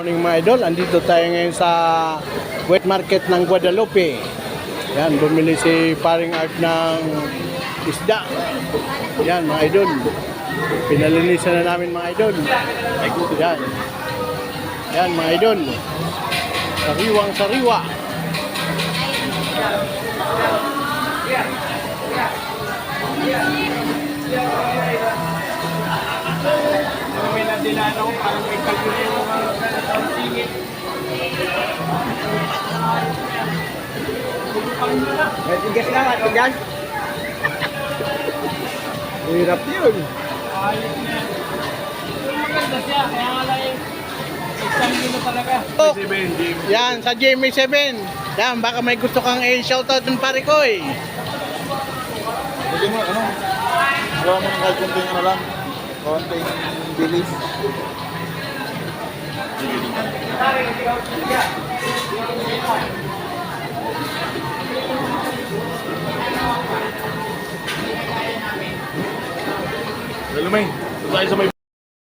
Morning mga idol, andito tayo ngayon sa wet market ng Guadalupe. Yan, bumili si paring Art ng isda. Yan mga idol, pinalinisan na namin mga idol. Yan, yan mga idol, sariwang sariwa. May nadilaan ako, parang may kalbili yung mga singit. May tigas lang at tigas. Hirap yun. Ayos na yan. Maganda siya, kaya nga lang yung isang kilo talaga. Oh, yan, sa Jimmy 7. Yan, baka may gusto kang i-shoutout dun pare ko eh. Pwede mo, gawa mo ng kahit konting lang. Konting bilis. Lumay, tayo sa may